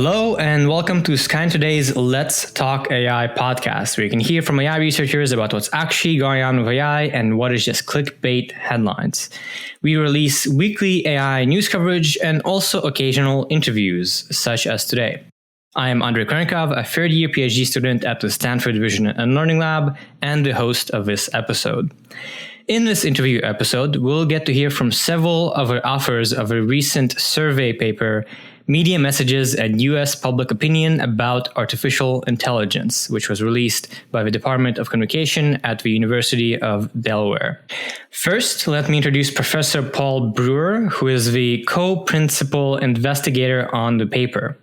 Hello and welcome to Sky Today's Let's Talk AI podcast, where you can hear from AI researchers about what's actually going on with AI and what is just clickbait headlines. We release weekly AI news coverage and also occasional interviews, such as today. I am Andrei Kornikov, a third-year PhD student at the Stanford Vision and Learning Lab and the host of this episode. In this interview episode, we'll get to hear from several of the authors of a recent survey paper, Media Messages and U.S. Public Opinion About Artificial Intelligence, which was released by the Department of Communication at the University of Delaware. First, let me introduce Professor Paul Brewer, who is the co-principal investigator on the paper.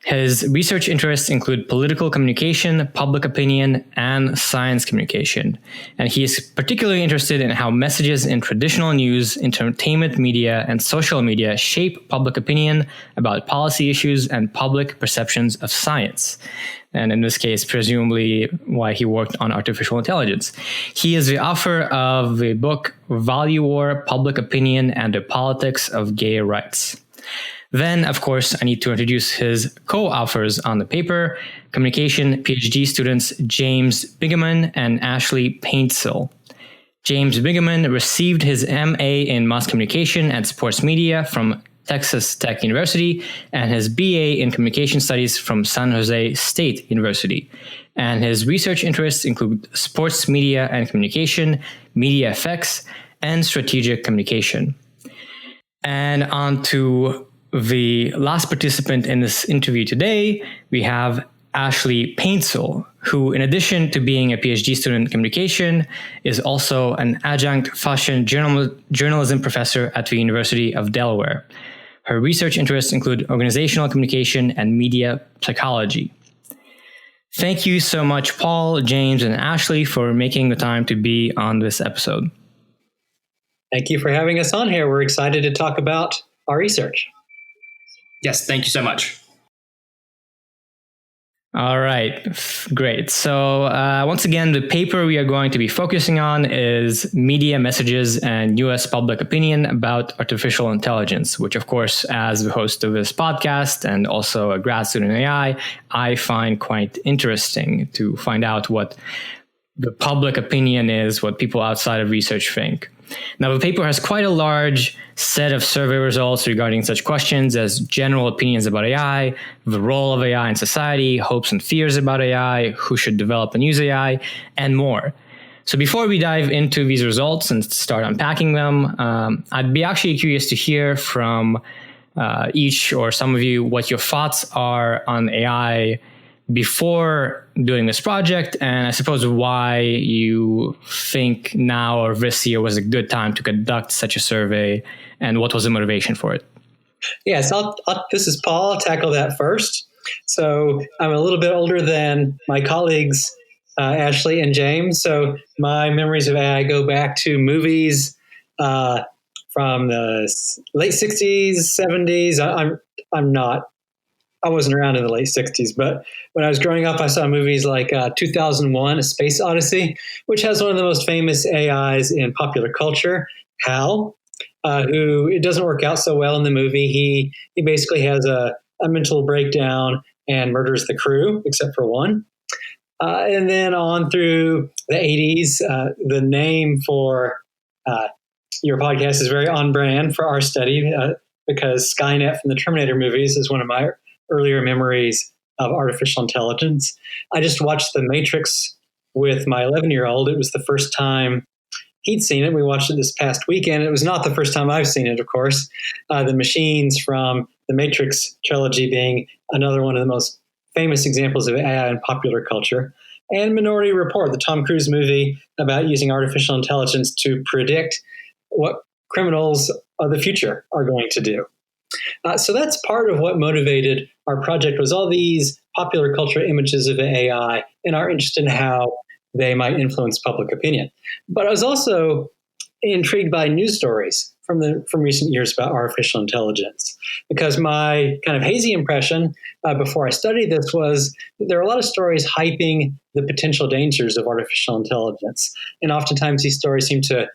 His research interests include political communication, public opinion, and science communication. And he is particularly interested in how messages in traditional news, entertainment media, and social media shape public opinion about policy issues and public perceptions of science. And in this case, presumably why he worked on artificial intelligence. He is the author of the book Value War, Public Opinion, and the Politics of Gay Rights. Then, of course, I need to introduce his co-authors on the paper, communication PhD students James Bingaman and Ashely Paintsil. James Bingaman received his MA in Mass Communication and Sports Media from Texas Tech University and his BA in Communication Studies from San Jose State University. And his research interests include sports media and communication, media effects, and strategic communication. And on to the last participant in this interview today, we have Ashely Paintsil, who, in addition to being a PhD student in communication, is also an adjunct fashion journalism professor at the University of Delaware. Her research interests include organizational communication and media psychology. Thank you so much, Paul, James, and Ashely, for making the time to be on this episode. Thank you for having us on here. We're excited to talk about our research. Yes, thank you so much. All right, great. So once again, the paper we are going to be focusing on is Media Messages and U.S. Public Opinion About Artificial Intelligence, which, of course, as the host of this podcast and also a grad student in AI, I find quite interesting to find out what the public opinion is, what people outside of research think. Now, the paper has quite a large set of survey results regarding such questions as general opinions about AI, the role of AI in society, hopes and fears about AI, who should develop and use AI, and more. So before we dive into these results and start unpacking them, I'd be actually curious to hear from each or some of you what your thoughts are on AI before doing this project, and I suppose why you think now or this year was a good time to conduct such a survey, and what was the motivation for it? Yes, this is Paul. I'll tackle that first. So I'm a little bit older than my colleagues, Ashely and James. So my memories of AI go back to movies from the late 60s, 70s. I wasn't around in the late 60s, but when I was growing up, I saw movies like 2001, A Space Odyssey, which has one of the most famous AIs in popular culture, Hal, who it doesn't work out so well in the movie. He basically has a mental breakdown and murders the crew, except for one. And then on through the 80s, the name for your podcast is very on brand for our study because Skynet from the Terminator movies is one of my earlier memories of artificial intelligence. I just watched The Matrix with my 11-year-old. It was the first time he'd seen it. We watched it this past weekend. It was not the first time I've seen it, of course. The machines from the Matrix trilogy being another one of the most famous examples of AI in popular culture. And Minority Report, the Tom Cruise movie about using artificial intelligence to predict what criminals of the future are going to do. So that's part of what motivated our project, was all these popular culture images of AI and our interest in how they might influence public opinion. But I was also intrigued by news stories from recent years about artificial intelligence, because my kind of hazy impression before I studied this was that there are a lot of stories hyping the potential dangers of artificial intelligence. And oftentimes these stories seem to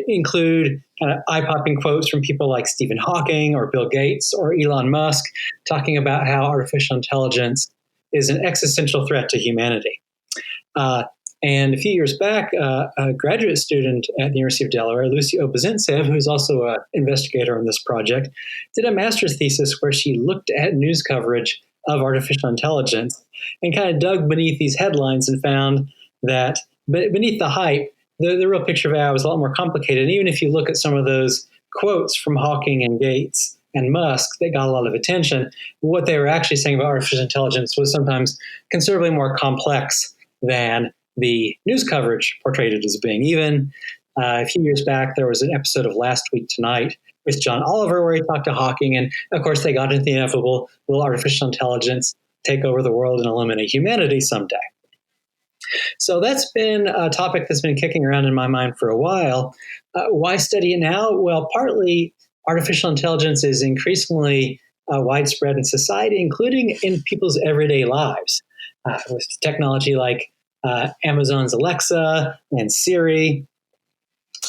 include kind of eye-popping quotes from people like Stephen Hawking or Bill Gates or Elon Musk talking about how artificial intelligence is an existential threat to humanity. And a few years back, a graduate student at the University of Delaware, Lucy Obazintsev, who's also an investigator on this project, did a master's thesis where she looked at news coverage of artificial intelligence and kind of dug beneath these headlines and found that beneath the hype, the real picture of AI was a lot more complicated. And even if you look at some of those quotes from Hawking and Gates and Musk, they got a lot of attention. What they were actually saying about artificial intelligence was sometimes considerably more complex than the news coverage portrayed it as being. Even a few years back, there was an episode of Last Week Tonight with John Oliver where he talked to Hawking. And of course, they got into the inevitable, will artificial intelligence take over the world and eliminate humanity someday? So that's been a topic that's been kicking around in my mind for a while. Why study it now? Well, partly artificial intelligence is increasingly widespread in society, including in people's everyday lives. With technology like Amazon's Alexa and Siri.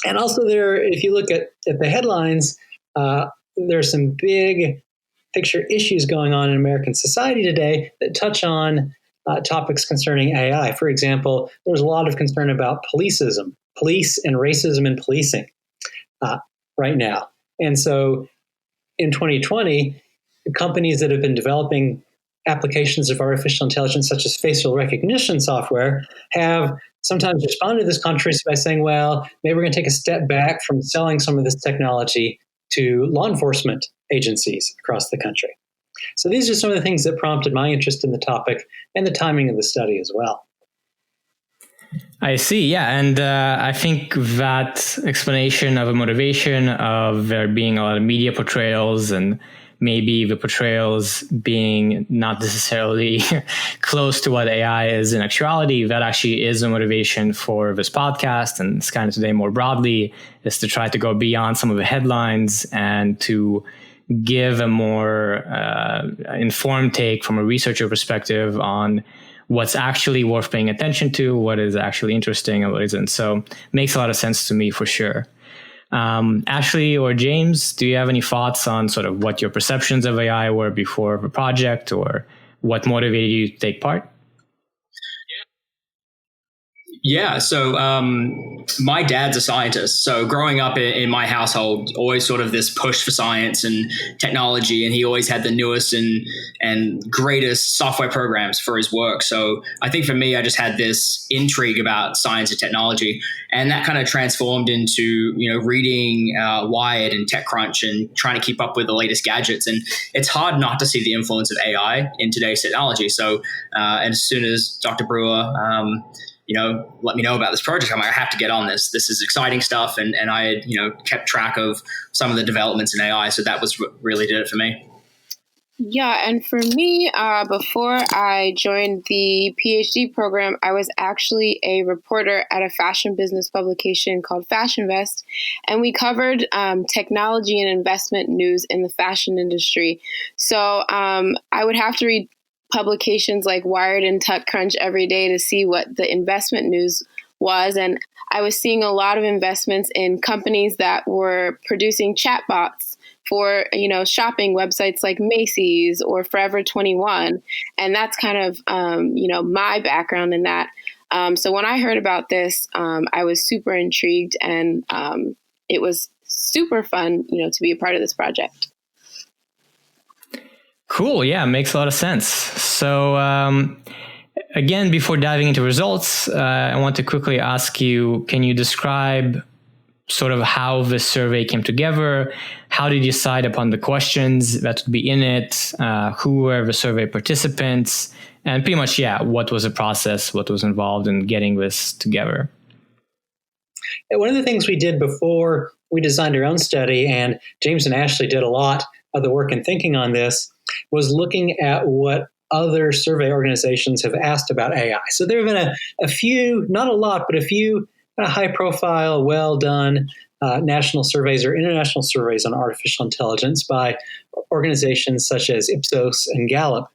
And also if you look at the headlines, there's some big picture issues going on in American society today that touch on topics concerning AI. For example, there's a lot of concern about police and racism in policing right now. And so in 2020, companies that have been developing applications of artificial intelligence, such as facial recognition software, have sometimes responded to this controversy by saying, well, maybe we're going to take a step back from selling some of this technology to law enforcement agencies across the country. So these are some of the things that prompted my interest in the topic and the timing of the study as well. I see. Yeah. And I think that explanation of a motivation of there being a lot of media portrayals and maybe the portrayals being not necessarily close to what AI is in actuality, that actually is a motivation for this podcast and Skynet Today more broadly, is to try to go beyond some of the headlines and to give a more informed take from a researcher perspective on what's actually worth paying attention to, what is actually interesting and what isn't. So it makes a lot of sense to me for sure. Ashely or James, do you have any thoughts on sort of what your perceptions of AI were before the project or what motivated you to take part? Yeah. So my dad's a scientist. So growing up in my household, always sort of this push for science and technology. And he always had the newest and greatest software programs for his work. So I think for me, I just had this intrigue about science and technology. And that kind of transformed into, reading Wired and TechCrunch and trying to keep up with the latest gadgets. And it's hard not to see the influence of AI in today's technology. So and as soon as Dr. Brewer let me know about this project, I'm like, I have to get on this. This is exciting stuff. And I had, kept track of some of the developments in AI. So that was what really did it for me. Yeah. And for me, before I joined the PhD program, I was actually a reporter at a fashion business publication called FashionVest. And we covered technology and investment news in the fashion industry. So I would have to read publications like Wired and TechCrunch every day to see what the investment news was. And I was seeing a lot of investments in companies that were producing chatbots for, shopping websites like Macy's or Forever 21. And that's kind of, my background in that. So when I heard about this, I was super intrigued and it was super fun, to be a part of this project. Cool. Yeah, makes a lot of sense. So again, before diving into results, I want to quickly ask you, can you describe sort of how the survey came together? How did you decide upon the questions that would be in it? Who were the survey participants? And pretty much, what was the process? What was involved in getting this together? One of the things we did before we designed our own study, and James and Ashely did a lot of the work and thinking on this, was looking at what other survey organizations have asked about AI. So there have been a few, not a lot, but a few kind of high-profile, well-done national surveys or international surveys on artificial intelligence by organizations such as Ipsos and Gallup.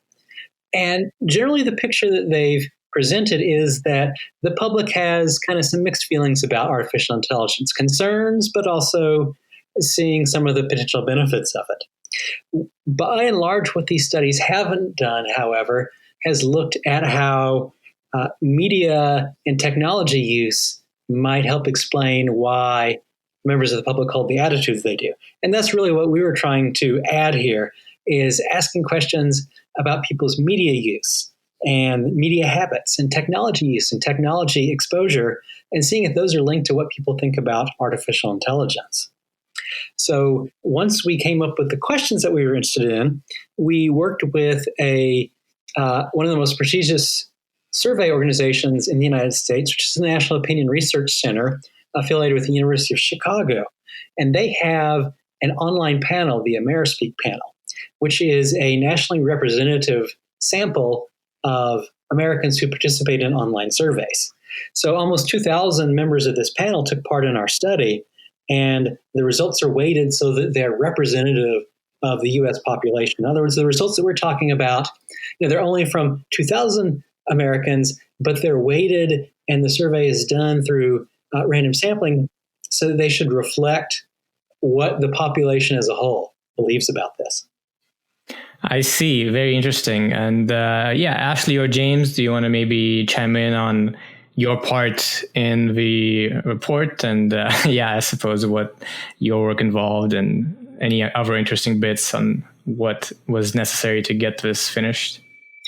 And generally the picture that they've presented is that the public has kind of some mixed feelings about artificial intelligence, concerns, but also seeing some of the potential benefits of it. By and large, what these studies haven't done, however, has looked at how media and technology use might help explain why members of the public hold the attitudes they do. And that's really what we were trying to add here, is asking questions about people's media use and media habits and technology use and technology exposure, and seeing if those are linked to what people think about artificial intelligence. So once we came up with the questions that we were interested in, we worked with one of the most prestigious survey organizations in the United States, which is the National Opinion Research Center, affiliated with the University of Chicago. And they have an online panel, the Amerispeak panel, which is a nationally representative sample of Americans who participate in online surveys. So almost 2,000 members of this panel took part in our study, and the results are weighted so that they're representative of the U.S. population. In other words, the results that we're talking about, they're only from 2,000 Americans, but they're weighted, and the survey is done through random sampling, so that they should reflect what the population as a whole believes about this. I see. Very interesting. And Ashely or James, do you want to maybe chime in on your part in the report? And I suppose what your work involved and any other interesting bits on what was necessary to get this finished?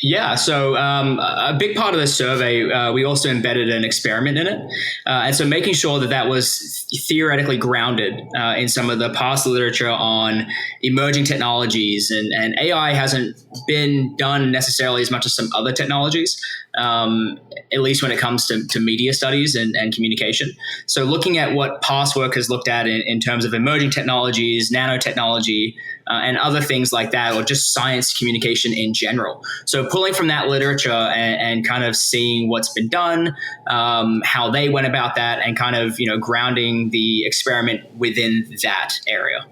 Yeah, so a big part of the survey, we also embedded an experiment in it. And so making sure that was theoretically grounded in some of the past literature on emerging technologies. And AI hasn't been done necessarily as much as some other technologies, at least when it comes to media studies and communication. So looking at what past work has looked at in terms of emerging technologies, nanotechnology, and other things like that, or just science communication in general. So pulling from that literature and kind of seeing what's been done, how they went about that, and kind of, grounding the experiment within that area.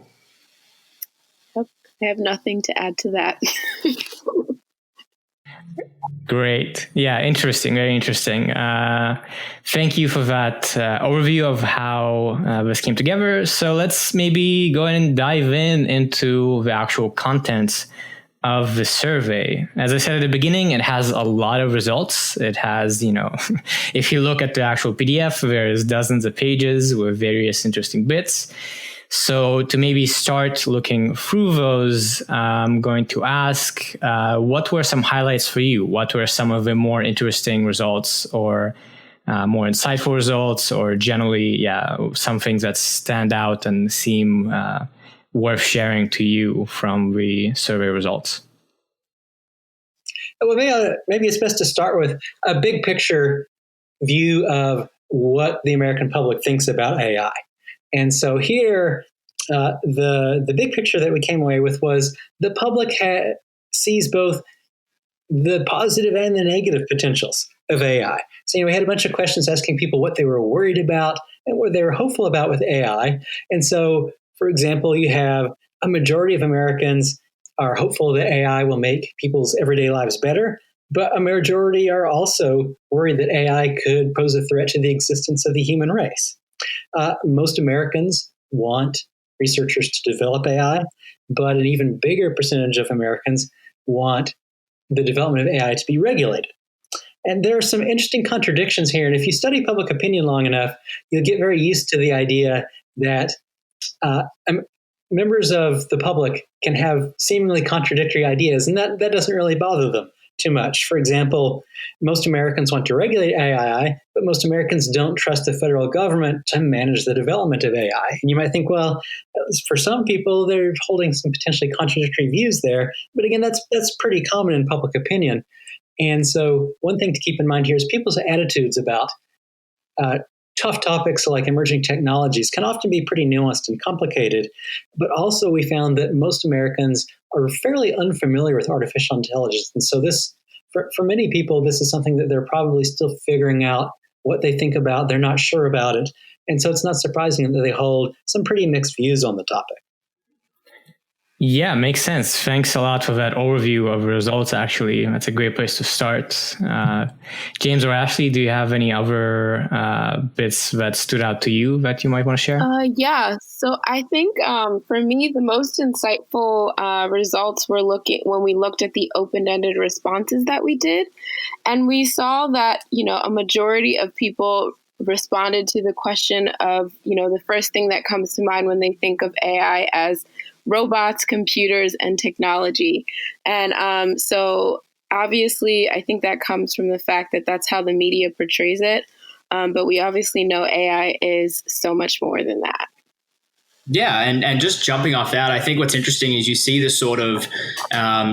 I have nothing to add to that. Great. Yeah, interesting. Very interesting. Thank you for that overview of how this came together. So let's maybe go ahead and dive into the actual contents of the survey. As I said at the beginning, it has a lot of results. It has, if you look at the actual PDF, there's dozens of pages with various interesting bits. So to maybe start looking through those, I'm going to ask, what were some highlights for you? What were some of the more interesting results, or more insightful results, or generally, some things that stand out and seem worth sharing to you from the survey results? Well, maybe it's best to start with a big picture view of what the American public thinks about AI. And so here, the big picture that we came away with was the public sees both the positive and the negative potentials of AI. So we had a bunch of questions asking people what they were worried about and what they were hopeful about with AI. And so, for example, you have a majority of Americans are hopeful that AI will make people's everyday lives better, but a majority are also worried that AI could pose a threat to the existence of the human race. Most Americans want researchers to develop AI, but an even bigger percentage of Americans want the development of AI to be regulated. And there are some interesting contradictions here. And if you study public opinion long enough, you'll get very used to the idea that members of the public can have seemingly contradictory ideas, and that doesn't really bother them too much. For example, most Americans want to regulate AI, but most Americans don't trust the federal government to manage the development of AI. And you might think, well, for some people, they're holding some potentially contradictory views there. But again, that's pretty common in public opinion. And so one thing to keep in mind here is people's attitudes about tough topics like emerging technologies can often be pretty nuanced and complicated. But also we found that most Americans are fairly unfamiliar with artificial intelligence. And so this, for many people, this is something that they're probably still figuring out what they think about. They're not sure about it. And so it's not surprising that they hold some pretty mixed views on the topic. Yeah, makes sense. Thanks a lot for that overview of results, actually. That's a great place to start. James or Ashely, do you have any other bits that stood out to you that you might want to share? Yeah, so I think for me, the most insightful results were when we looked at the open-ended responses that we did. And we saw that, a majority of people responded to the question of, the first thing that comes to mind when they think of AI as robots, computers, and technology. And so obviously, I think that comes from the fact that that's how the media portrays it. But we obviously know AI is so much more than that. Yeah, and just jumping off that, I think what's interesting is you see this sort of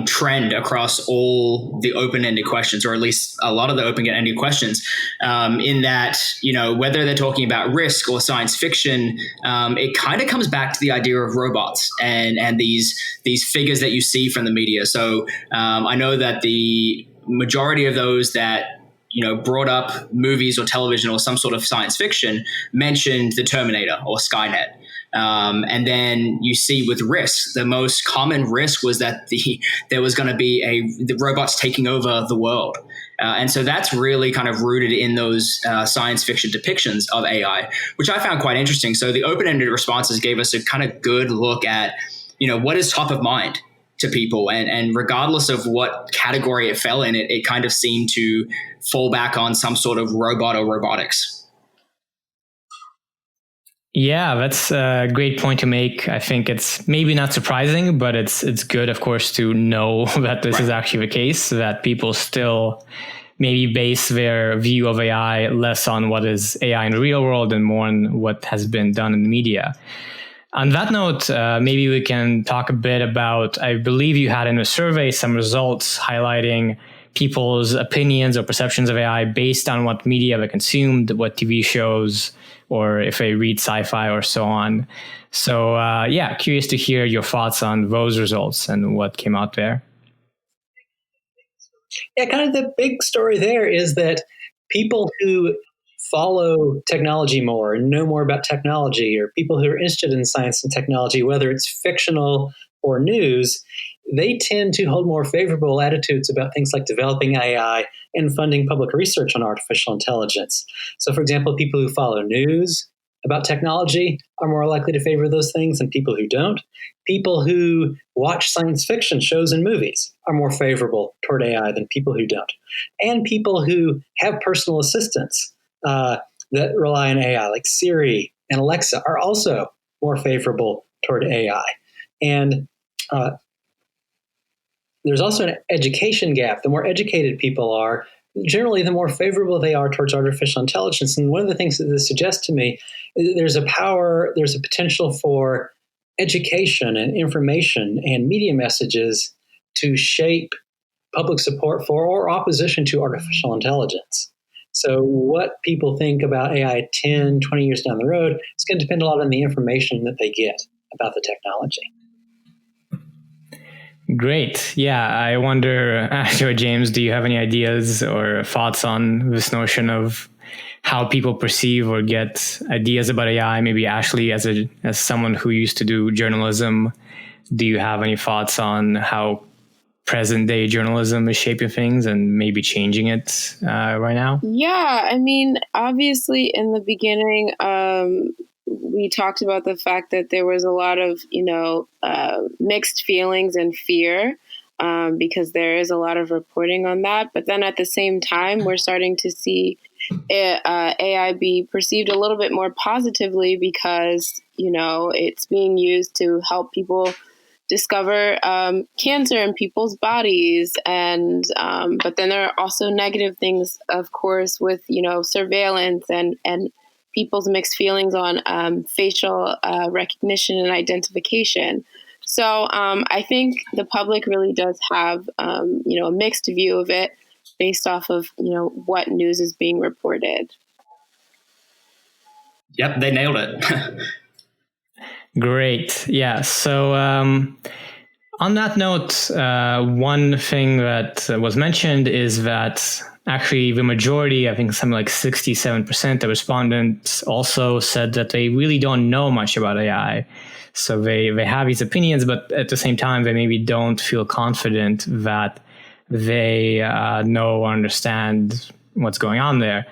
trend across all the open-ended questions, or at least a lot of the open-ended questions, in that, whether they're talking about risk or science fiction, it kind of comes back to the idea of robots and these figures that you see from the media. So I know that the majority of those that brought up movies or television or some sort of science fiction mentioned the Terminator or Skynet. And then you see with risk, the most common risk was that there was going to be the robots taking over the world. And so that's really kind of rooted in those science fiction depictions of AI, which I found quite interesting. So the open-ended responses gave us a kind of good look at, what is top of mind to people. And regardless of what category it fell in, it kind of seemed to fall back on some sort of robot or robotics. Yeah, that's a great point to make. I think it's maybe not surprising, but it's good, of course, to know that this is actually the case, that people still maybe base their view of AI less on what is AI in the real world and more on what has been done in the media. On that note, maybe we can talk a bit about, I believe you had in a survey some results highlighting people's opinions or perceptions of AI based on what media they consumed, what TV shows, or if they read sci-fi or so on. So curious to hear your thoughts on those results and what came out there. Yeah, kind of the big story there is that people who follow technology more and know more about technology, or people who are interested in science and technology, whether it's fictional or news, they tend to hold more favorable attitudes about things like developing AI and funding public research on artificial intelligence. So, for example, people who follow news about technology are more likely to favor those things than people who don't. People who watch science fiction shows and movies are more favorable toward AI than people who don't. And people who have personal assistants that rely on AI, like Siri and Alexa, are also more favorable toward AI. And there's also an education gap. The more educated people are, generally, the more favorable they are towards artificial intelligence. And one of the things that this suggests to me is there's a potential for education and information and media messages to shape public support for or opposition to artificial intelligence. So what people think about AI 10, 20 years down the road is going to depend a lot on the information that they get about the technology. Great. Yeah, I wonder, James, do you have any ideas or thoughts on this notion of how people perceive or get ideas about AI? Maybe Ashely, as someone who used to do journalism, do you have any thoughts on how present day journalism is shaping things and maybe changing it right now? Yeah, I mean, obviously, in the beginning, we talked about the fact that there was a lot of, mixed feelings and fear because there is a lot of reporting on that. But then at the same time, we're starting to see AI be perceived a little bit more positively because, it's being used to help people discover cancer in people's bodies. And but then there are also negative things, of course, with, surveillance and people's mixed feelings on facial recognition and identification. So I think the public really does have, a mixed view of it based off of, what news is being reported. Yep, they nailed it. Great. Yeah. So On that note, one thing that was mentioned is that actually the majority, I think something like 67% of respondents also said that they really don't know much about AI. So they have these opinions, but at the same time, they maybe don't feel confident that they know or understand what's going on there.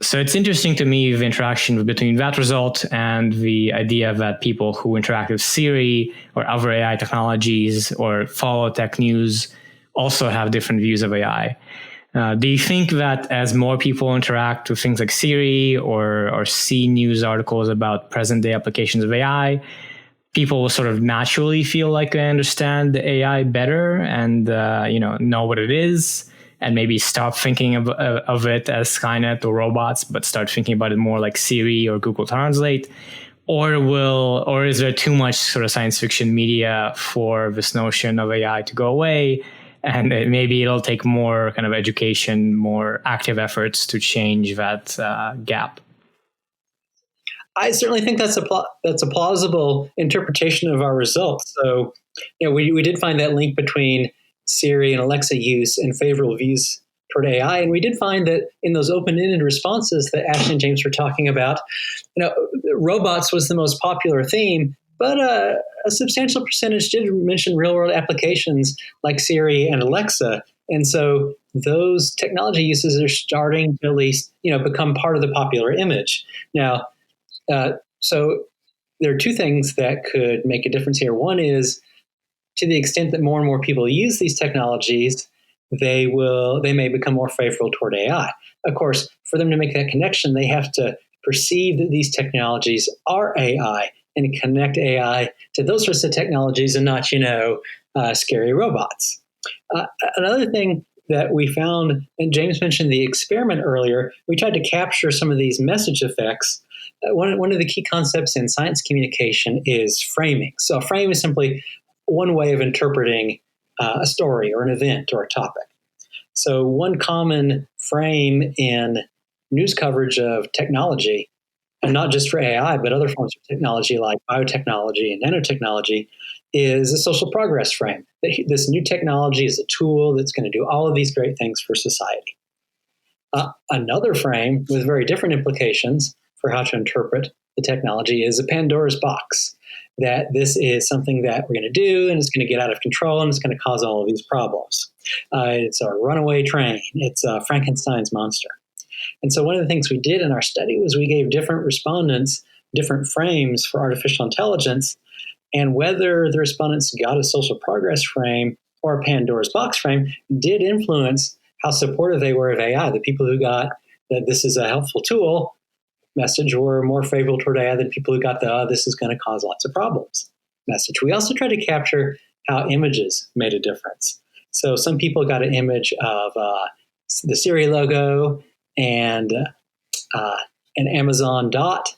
So it's interesting to me the interaction between that result and the idea that people who interact with Siri or other AI technologies or follow tech news also have different views of AI. Do you think that as more people interact with things like Siri or see news articles about present day applications of AI, people will sort of naturally feel like they understand the AI better and know what it is, and maybe stop thinking of it as Skynet or robots, but start thinking about it more like Siri or Google Translate? Or is there too much sort of science fiction media for this notion of AI to go away? And maybe it'll take more kind of education, more active efforts to change that gap. I certainly think that's a plausible interpretation of our results. So, we did find that link between Siri and Alexa use and favorable views toward AI, and we did find that in those open-ended responses that Ashely and James were talking about, robots was the most popular theme, but a substantial percentage did mention real-world applications like Siri and Alexa, and so those technology uses are starting to at least become part of the popular image now. So there are two things that could make a difference here. One is, to the extent that more and more people use these technologies, they may become more favorable toward AI. Of course, for them to make that connection, they have to perceive that these technologies are AI and connect AI to those sorts of technologies and not, scary robots. Another thing that we found, and James mentioned the experiment earlier, we tried to capture some of these message effects. One of the key concepts in science communication is framing. So a frame is simply one way of interpreting a story or an event or a topic. So one common frame in news coverage of technology, and not just for AI, but other forms of technology like biotechnology and nanotechnology, is a social progress frame. This new technology is a tool that's going to do all of these great things for society. Another frame with very different implications for how to interpret the technology is a Pandora's box, that this is something that we're going to do and it's going to get out of control and it's going to cause all of these problems. It's a runaway train. It's Frankenstein's monster. And so one of the things we did in our study was we gave different respondents different frames for artificial intelligence, and whether the respondents got a social progress frame or a Pandora's box frame did influence how supportive they were of AI. The people who got that this is a helpful tool message were more favorable toward AI than people who got the this is going to cause lots of problems message. We also tried to capture how images made a difference. So some people got an image of the Siri logo and an Amazon dot,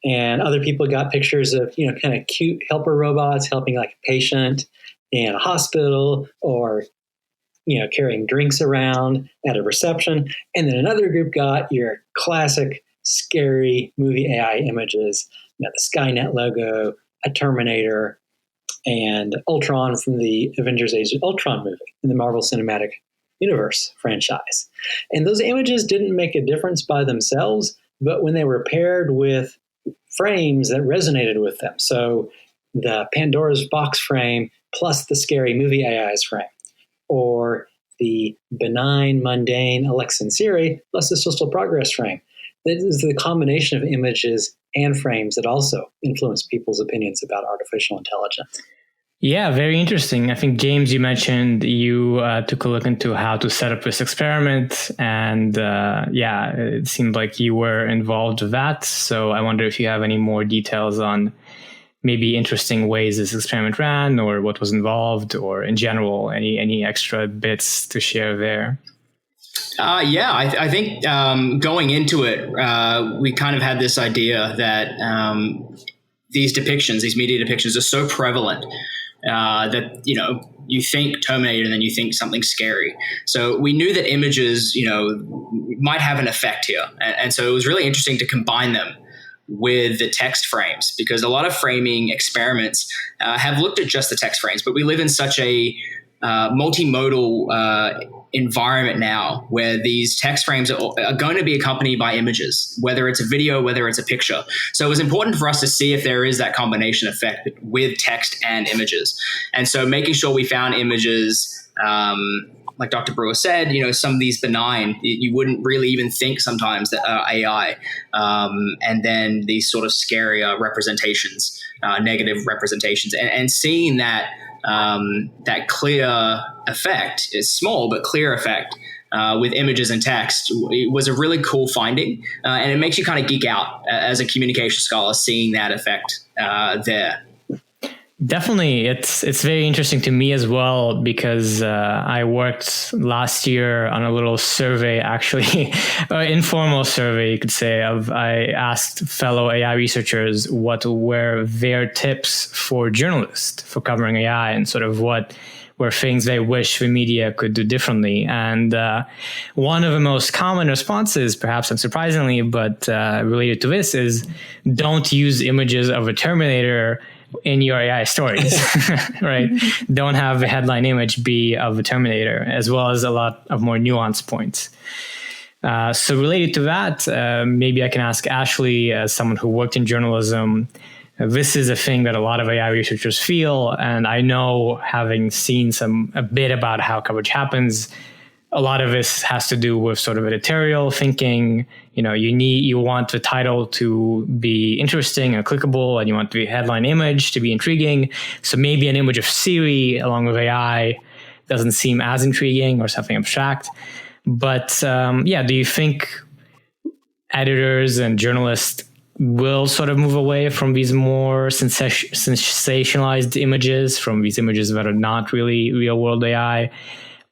and other people got pictures of kind of cute helper robots helping like a patient in a hospital or carrying drinks around at a reception. And then another group got your classic scary movie AI images, the Skynet logo, a Terminator, and Ultron from the Avengers Age of Ultron movie in the Marvel Cinematic Universe franchise. And those images didn't make a difference by themselves, but when they were paired with frames that resonated with them, so the Pandora's box frame plus the scary movie AI's frame, or the benign, mundane Alexa and Siri plus the social progress frame. This is the combination of images and frames that also influence people's opinions about artificial intelligence. Yeah, very interesting. I think, James, you mentioned you took a look into how to set up this experiment. And it seemed like you were involved with that. So I wonder if you have any more details on maybe interesting ways this experiment ran or what was involved, or in general, any extra bits to share there. I think going into it, we kind of had this idea that these depictions, these media depictions, are so prevalent that you think Terminator and then you think something scary. So we knew that images, might have an effect here, and so it was really interesting to combine them with the text frames, because a lot of framing experiments have looked at just the text frames, but we live in such a multimodal environment now where these text frames are going to be accompanied by images, whether it's a video, whether it's a picture. So it was important for us to see if there is that combination effect with text and images. And so making sure we found images, like Dr. Brewer said, some of these benign, you wouldn't really even think sometimes that AI, and then these sort of scarier representations, negative representations, and seeing that clear effect is small but clear effect with images and text, it was a really cool finding, and it makes you kind of geek out as a communication scholar seeing that effect there. Definitely. It's very interesting to me as well, because I worked last year on a little survey, actually, informal survey, you could say, I asked fellow AI researchers what were their tips for journalists for covering AI and sort of what were things they wish the media could do differently. And one of the most common responses, perhaps unsurprisingly, but related to this, is don't use images of a Terminator in your AI stories, right? Don't have the headline image be of the Terminator, as well as a lot of more nuanced points. So related to that, maybe I can ask Ashely, as someone who worked in journalism, this is a thing that a lot of AI researchers feel. And I know, having seen a bit about how coverage happens, a lot of this has to do with sort of editorial thinking. You want the title to be interesting and clickable, and you want the headline image to be intriguing. So maybe an image of Siri along with AI doesn't seem as intriguing, or something abstract. But do you think editors and journalists will sort of move away from these more sensationalized images, from these images that are not really real world AI?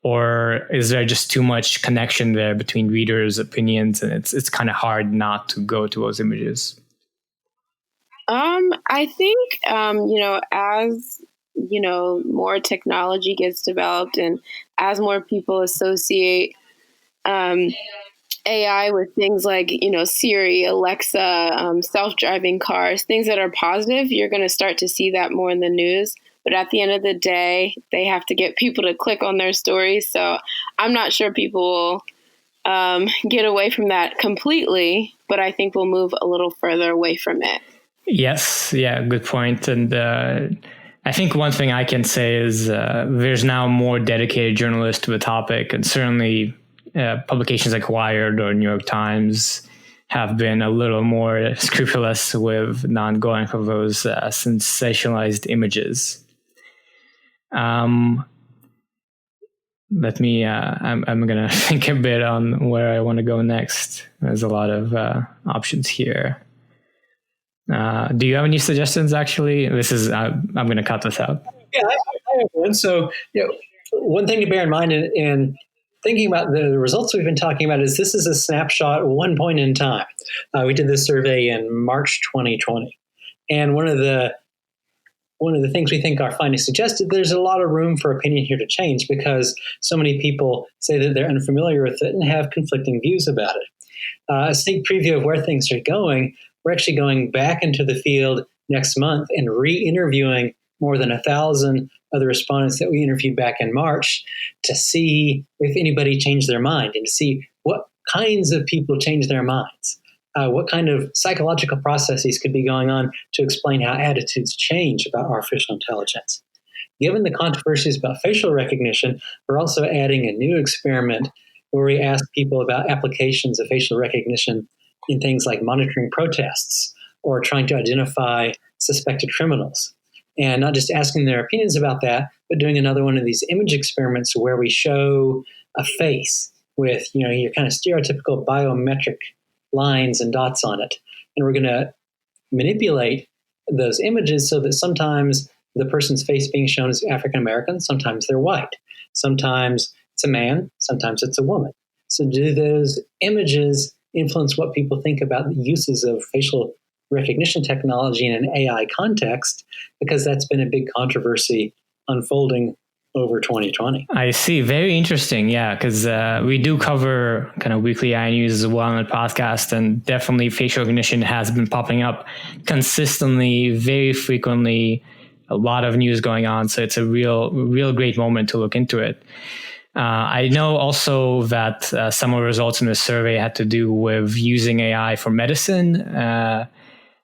Or is there just too much connection there between readers' opinions, and it's kind of hard not to go to those images? I think, as, more technology gets developed, and as more people associate AI with things like, Siri, Alexa, self-driving cars, things that are positive, you're going to start to see that more in the news. But at the end of the day, they have to get people to click on their stories. So I'm not sure people will get away from that completely, but I think we'll move a little further away from it. Yes. Yeah, good point. And I think one thing I can say is there's now more dedicated journalists to the topic, and certainly publications like Wired or New York Times have been a little more scrupulous with not going for those sensationalized images. I'm going to think a bit on where I want to go next. There's a lot of options here. Do you have any suggestions, actually? I'm going to cut this out. Yeah, I have one. So, one thing to bear in mind in thinking about the results we've been talking about is this is a snapshot at one point in time. We did this survey in March 2020. And one of the things we think our findings suggested, there's a lot of room for opinion here to change, because so many people say that they're unfamiliar with it and have conflicting views about it. A sneak preview of where things are going, we're actually going back into the field next month and re-interviewing more than 1,000 of the respondents that we interviewed back in March to see if anybody changed their mind, and to see what kinds of people change their minds. What kind of psychological processes could be going on to explain how attitudes change about artificial intelligence. Given the controversies about facial recognition, we're also adding a new experiment where we ask people about applications of facial recognition in things like monitoring protests or trying to identify suspected criminals. And not just asking their opinions about that, but doing another one of these image experiments where we show a face with, your kind of stereotypical biometric lines and dots on it. And we're going to manipulate those images so that sometimes the person's face being shown is African American, sometimes they're white, sometimes it's a man, sometimes it's a woman. So do those images influence what people think about the uses of facial recognition technology in an AI context? Because that's been a big controversy unfolding over 2020. I see. Very interesting. Yeah, because we do cover kind of weekly AI news as well on the podcast, and definitely facial recognition has been popping up consistently, very frequently. A lot of news going on, so it's a real great moment to look into it. I know also that some of the results in the survey had to do with using AI for medicine.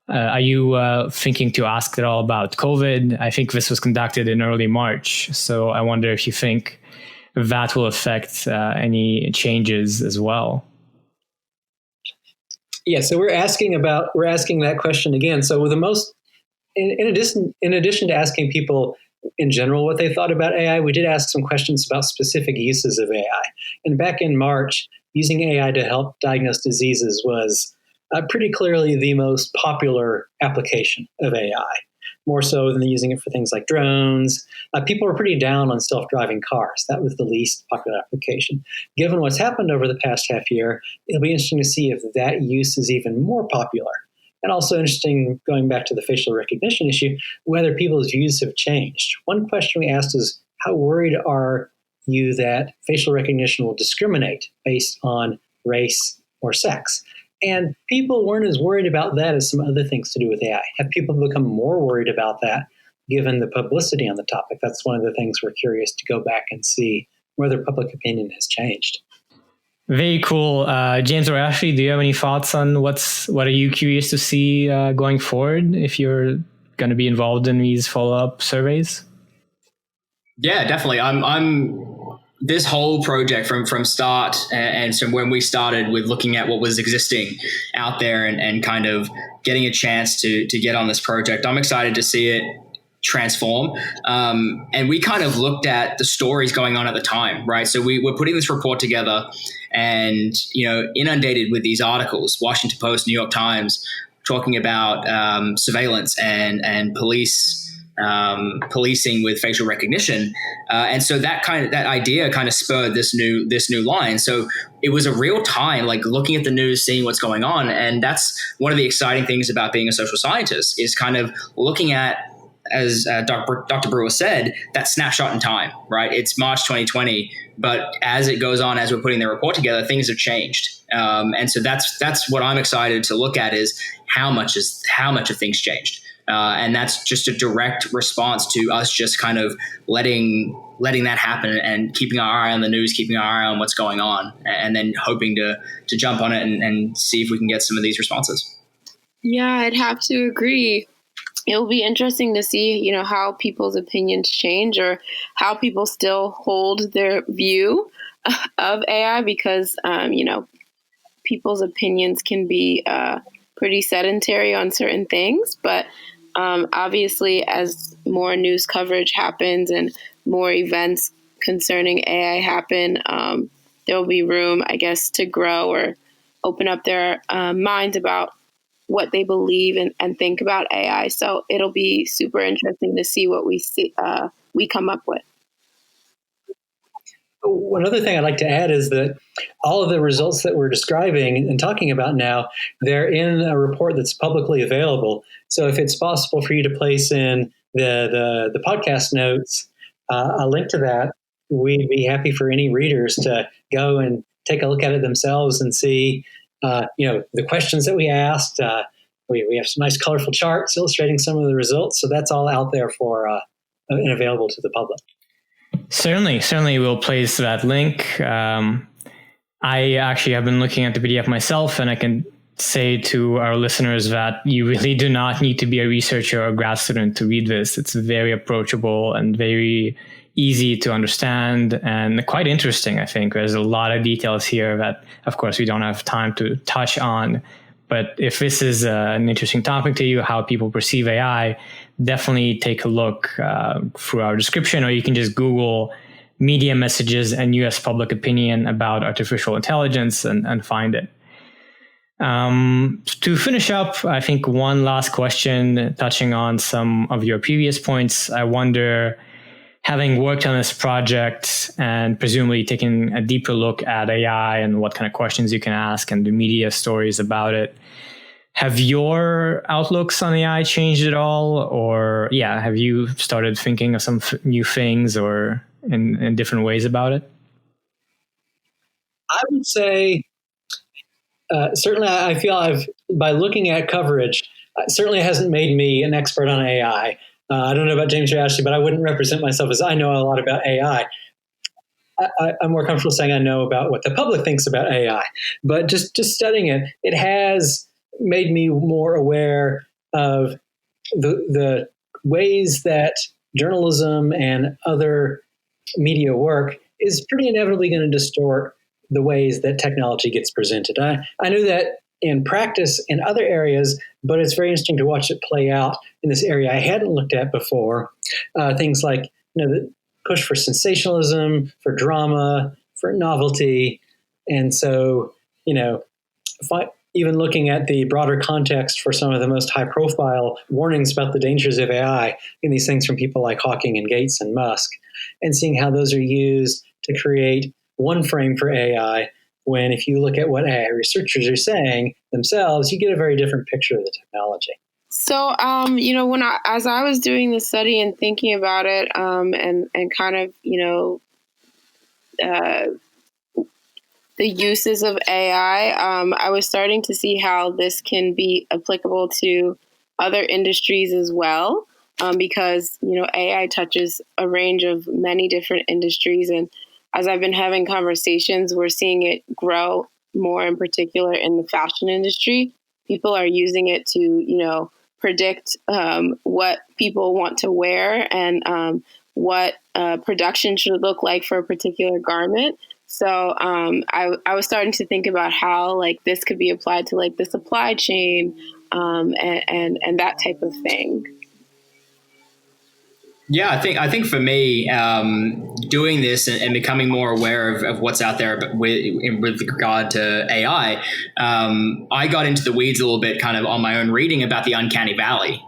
Are you thinking to ask at all about COVID? I think this was conducted in early March, so I wonder if you think that will affect any changes as well. Yeah, so we're asking that question again. So with the most, in addition to asking people in general what they thought about AI, we did ask some questions about specific uses of AI. And back in March, using AI to help diagnose diseases was pretty clearly the most popular application of AI, more so than using it for things like drones. People were pretty down on self-driving cars. That was the least popular application. Given what's happened over the past half year, it'll be interesting to see if that use is even more popular. And also interesting, going back to the facial recognition issue, whether people's views have changed. One question we asked is, how worried are you that facial recognition will discriminate based on race or sex? And people weren't as worried about that as some other things to do with AI. Have people become more worried about that given the publicity on the topic? That's one of the things we're curious to go back and see whether public opinion has changed. Very cool. James or Ashely, do you have any thoughts on what are you curious to see going forward if you're going to be involved in these follow-up surveys? Yeah, definitely. I'm this whole project from start and so when we started with looking at what was existing out there and kind of getting a chance to get on this project, I'm excited to see it transform. And we kind of looked at the stories going on at the time, right? So we were putting this report together and, inundated with these articles, Washington Post, New York Times, talking about surveillance and policing with facial recognition. And so that idea kind of spurred this new line. So it was a real time, like looking at the news, seeing what's going on. And that's one of the exciting things about being a social scientist is kind of looking at, as Dr. Brewer said, that snapshot in time, right? It's March 2020, but as it goes on, as we're putting the report together, things have changed. And so that's what I'm excited to look at is how much have things changed. And that's just a direct response to us just kind of letting that happen and keeping our eye on the news, keeping our eye on what's going on, and then hoping to jump on it and see if we can get some of these responses. Yeah, I'd have to agree. It'll be interesting to see, how people's opinions change or how people still hold their view of AI because, people's opinions can be pretty sedentary on certain things. But obviously, as more news coverage happens and more events concerning AI happen, there will be room, I guess, to grow or open up their minds about what they believe and think about AI. So it'll be super interesting to see what we come up with. One other thing I'd like to add is that all of the results that we're describing and talking about now, they're in a report that's publicly available. So if it's possible for you to place in the podcast notes a link to that, we'd be happy for any readers to go and take a look at it themselves and see the questions that we asked. We have some nice colorful charts illustrating some of the results. So that's all out there for and available to the public. Certainly we'll place that link. I actually have been looking at the PDF myself, and I can say to our listeners that you really do not need to be a researcher or a grad student to read this. It's very approachable and very easy to understand and quite interesting, I think. There's a lot of details here that, of course, we don't have time to touch on. But if this is an interesting topic to you, how people perceive AI, definitely take a look through our description, or you can just Google media messages and U.S. public opinion about artificial intelligence and find it. To finish up, I think one last question touching on some of your previous points. I wonder, having worked on this project and presumably taking a deeper look at AI and what kind of questions you can ask and the media stories about it, have your outlooks on AI changed at all? Or have you started thinking of some new things or in different ways about it? I would say certainly I feel by looking at coverage, certainly hasn't made me an expert on AI. I don't know about James or Ashely, but I wouldn't represent myself as I know a lot about AI. I'm more comfortable saying I know about what the public thinks about AI. But just studying it, it has made me more aware of the ways that journalism and other media work is pretty inevitably going to distort the ways that technology gets presented. I know that in practice in other areas, but it's very interesting to watch it play out in this area I hadn't looked at before. Things like the push for sensationalism, for drama, for novelty. And so, even looking at the broader context for some of the most high profile warnings about the dangers of AI in these things from people like Hawking and Gates and Musk, and seeing how those are used to create one frame for AI, when if you look at what AI researchers are saying themselves, you get a very different picture of the technology. So, as I was doing the study and thinking about it, and kind of, the uses of AI, I was starting to see how this can be applicable to other industries as well, because, AI touches a range of many different industries. And as I've been having conversations, we're seeing it grow more, in particular in the fashion industry. People are using it to, predict what people want to wear and what production should look like for a particular garment. So I was starting to think about how this could be applied to the supply chain and that type of thing. Yeah, I think for me, doing this and becoming more aware of what's out there with regard to AI, I got into the weeds a little bit kind of on my own reading about the uncanny valley,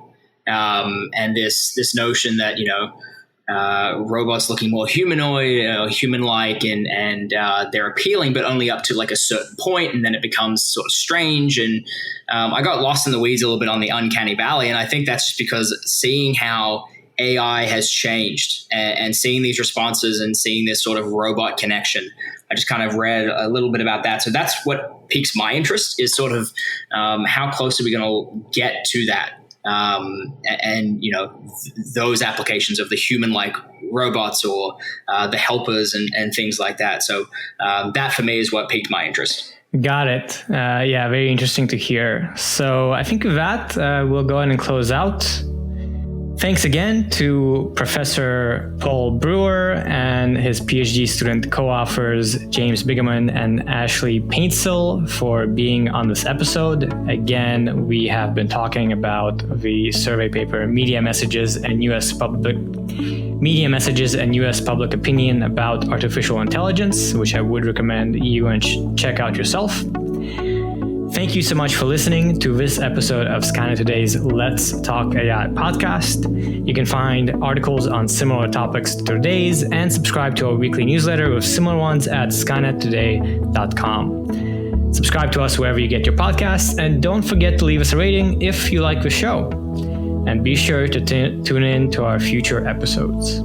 and this notion that, robots looking more humanoid, human-like, and they're appealing, but only up to a certain point, and then it becomes sort of strange. And I got lost in the weeds a little bit on the uncanny valley, and I think that's just because seeing how AI has changed and seeing these responses and seeing this sort of robot connection, I just kind of read a little bit about that. So that's what piques my interest, is sort of how close are we going to get to that? And those applications of the human-like robots or the helpers and things like that. So that for me is what piqued my interest. Got it. Yeah, very interesting to hear. So I think with that, we'll go ahead and close out. Thanks again to Professor Paul Brewer and his PhD student co-authors James Bingaman and Ashely Paintsil for being on this episode. Again, we have been talking about the survey paper Media Messages and U.S. Public Opinion about Artificial Intelligence, which I would recommend you and check out yourself. Thank you so much for listening to this episode of Skynet Today's Let's Talk AI podcast. You can find articles on similar topics to today's and subscribe to our weekly newsletter with similar ones at skynettoday.com. Subscribe to us wherever you get your podcasts, and don't forget to leave us a rating if you like the show. And be sure to tune in to our future episodes.